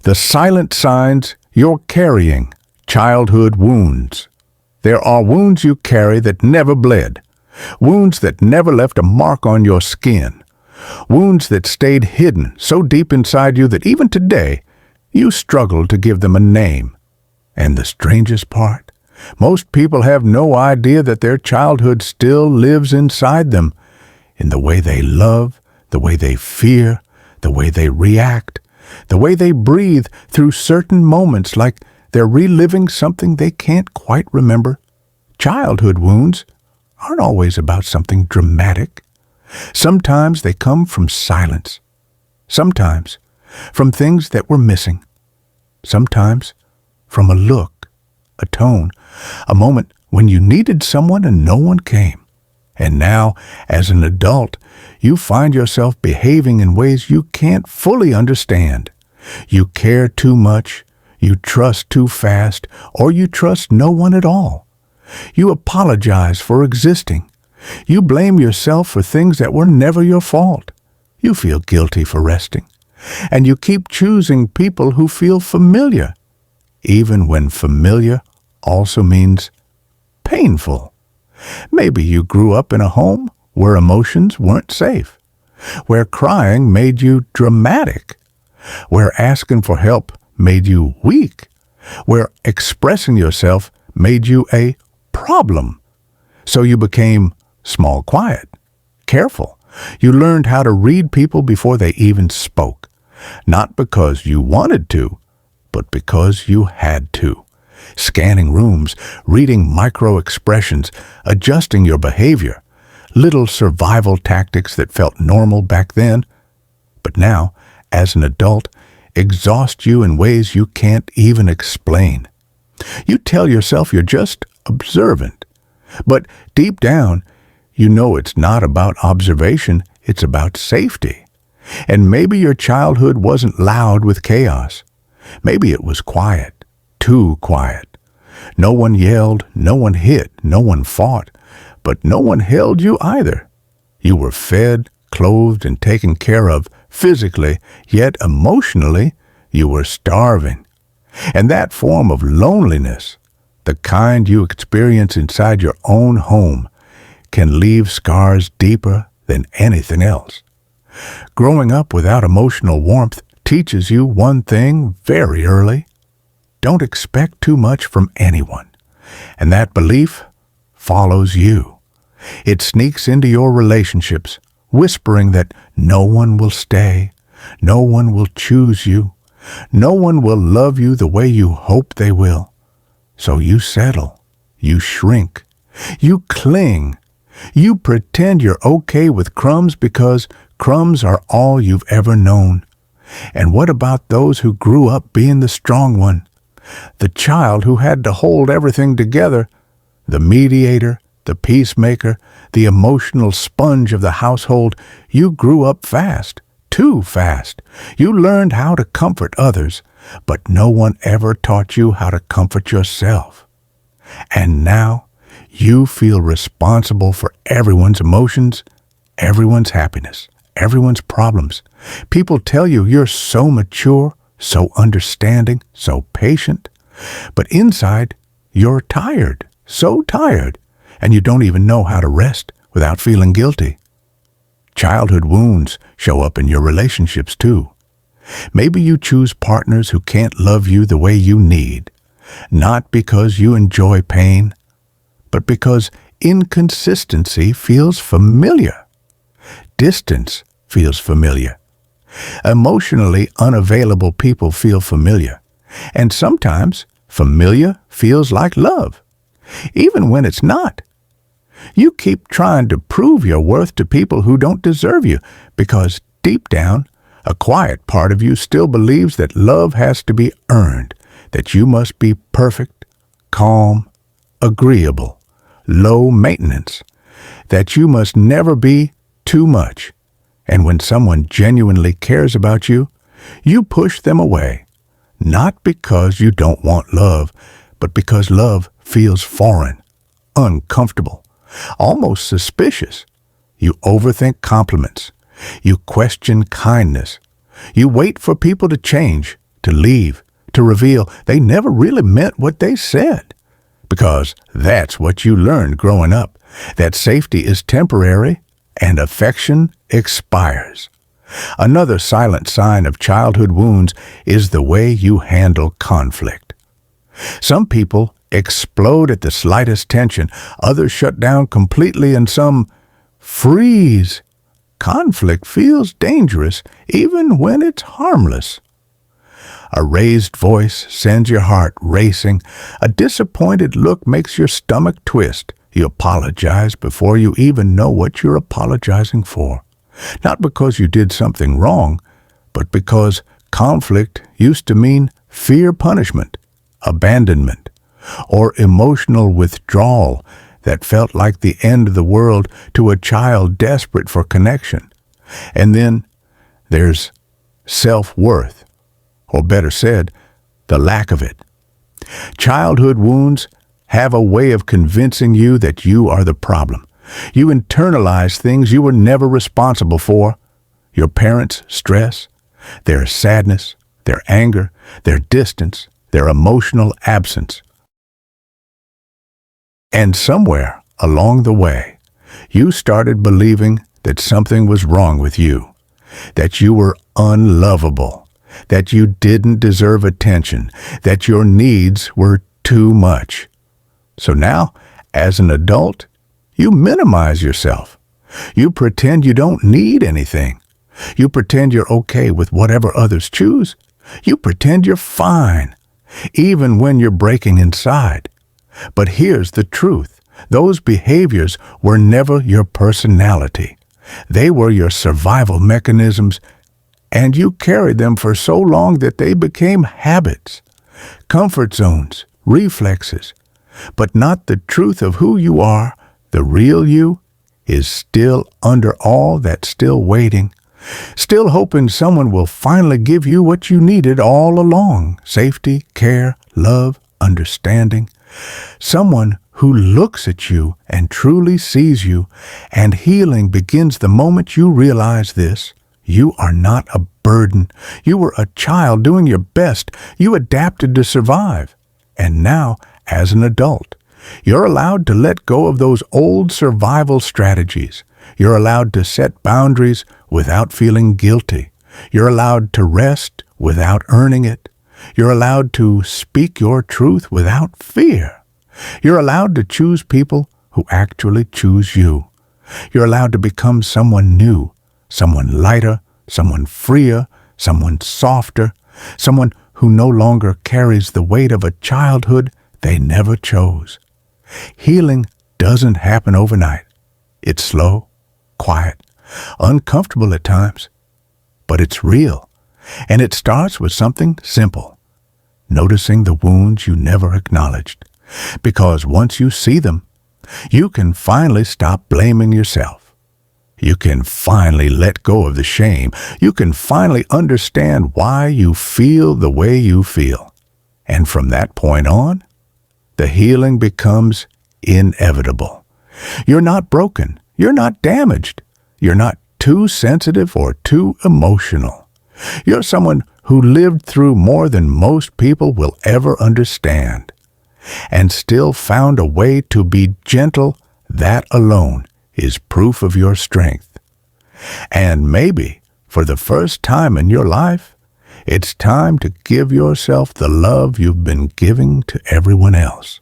The silent signs you're carrying, childhood wounds. There are wounds you carry that never bled, wounds that never left a mark on your skin, wounds that stayed hidden so deep inside you that even today you struggle to give them a name. And the strangest part, most people have no idea that their childhood still lives inside them, in the way they love, the way they fear, the way they react, the way they breathe through certain moments like they're reliving something they can't quite remember. Childhood wounds aren't always about something dramatic. Sometimes they come from silence. Sometimes from things that were missing. Sometimes from a look, a tone, a moment when you needed someone and no one came. And now, as an adult, you find yourself behaving in ways you can't fully understand. You care too much, you trust too fast, or you trust no one at all. You apologize for existing. You blame yourself for things that were never your fault. You feel guilty for resting. And you keep choosing people who feel familiar, even when familiar also means painful. Maybe you grew up in a home where emotions weren't safe, where crying made you dramatic, where asking for help made you weak, where expressing yourself made you a problem. So you became small, quiet, careful. You learned how to read people before they even spoke, not because you wanted to, but because you had to. Scanning rooms, reading micro-expressions, adjusting your behavior, little survival tactics that felt normal back then, but now, as an adult, exhaust you in ways you can't even explain. You tell yourself you're just observant, but deep down, you know it's not about observation, it's about safety. And maybe your childhood wasn't loud with chaos. Maybe it was quiet. Too quiet. No one yelled, no one hit, no one fought, but no one held you either. You were fed, clothed, and taken care of physically, yet emotionally, you were starving. And that form of loneliness, the kind you experience inside your own home, can leave scars deeper than anything else. Growing up without emotional warmth teaches you one thing very early. Don't expect too much from anyone, and that belief follows you. It sneaks into your relationships, whispering that no one will stay, no one will choose you, no one will love you the way you hope they will. So you settle, you shrink, you cling, you pretend you're okay with crumbs because crumbs are all you've ever known. And what about those who grew up being the strong one? The child who had to hold everything together, the mediator, the peacemaker, the emotional sponge of the household. You grew up fast, too fast. You learned how to comfort others, but no one ever taught you how to comfort yourself. And now you feel responsible for everyone's emotions, everyone's happiness, everyone's problems. People tell you you're so mature, so understanding, so patient. But inside, you're tired, so tired, and you don't even know how to rest without feeling guilty. Childhood wounds show up in your relationships too. Maybe you choose partners who can't love you the way you need, not because you enjoy pain, but because inconsistency feels familiar. Distance feels familiar. Emotionally unavailable people feel familiar, and sometimes familiar feels like love, even when it's not. You keep trying to prove your worth to people who don't deserve you because deep down, a quiet part of you still believes that love has to be earned, that you must be perfect, calm, agreeable, low maintenance, that you must never be too much. And when someone genuinely cares about you, you push them away, not because you don't want love, but because love feels foreign, uncomfortable, almost suspicious. You overthink compliments. You question kindness. You wait for people to change to leave, to reveal they never really meant what they said. Because that's what you learned growing up, that safety is temporary and affection expires. Another silent sign of childhood wounds is the way you handle conflict. Some people explode at the slightest tension, others shut down completely, and some freeze. Conflict feels dangerous even when it's harmless. A raised voice sends your heart racing. A disappointed look makes your stomach twist. You apologize before you even know what you're apologizing for. Not because you did something wrong, but because conflict used to mean fear punishment, abandonment, or emotional withdrawal that felt like the end of the world to a child desperate for connection. And then there's self-worth, or better said, the lack of it. Childhood wounds have a way of convincing you that you are the problem. You internalize things you were never responsible for. Your parents' stress, their sadness, their anger, their distance, their emotional absence. And somewhere along the way, you started believing that something was wrong with you, that you were unlovable, that you didn't deserve attention, that your needs were too much. So now, as an adult, you minimize yourself. You pretend you don't need anything. You pretend you're okay with whatever others choose. You pretend you're fine, even when you're breaking inside. But here's the truth. Those behaviors were never your personality. They were your survival mechanisms, and you carried them for so long that they became habits, comfort zones, reflexes. But not the truth of who you are. The real you is still under all that, still waiting, still hoping someone will finally give you what you needed all along: safety, care, love, understanding. Someone who looks at you and truly sees you, and healing begins the moment you realize this. You are not a burden. You were a child doing your best. You adapted to survive. And now, as an adult, you're allowed to let go of those old survival strategies. You're allowed to set boundaries without feeling guilty. You're allowed to rest without earning it. You're allowed to speak your truth without fear. You're allowed to choose people who actually choose you. You're allowed to become someone new, someone lighter, someone freer, someone softer, someone who no longer carries the weight of a childhood they never chose. Healing doesn't happen overnight. It's slow, quiet, uncomfortable at times, but it's real. And it starts with something simple: noticing the wounds you never acknowledged. Because once you see them, you can finally stop blaming yourself. You can finally let go of the shame. You can finally understand why you feel the way you feel. And from that point on, the healing becomes inevitable. You're not broken. You're not damaged. You're not too sensitive or too emotional. You're someone who lived through more than most people will ever understand, and still found a way to be gentle. That alone is proof of your strength. And maybe, for the first time in your life, it's time to give yourself the love you've been giving to everyone else.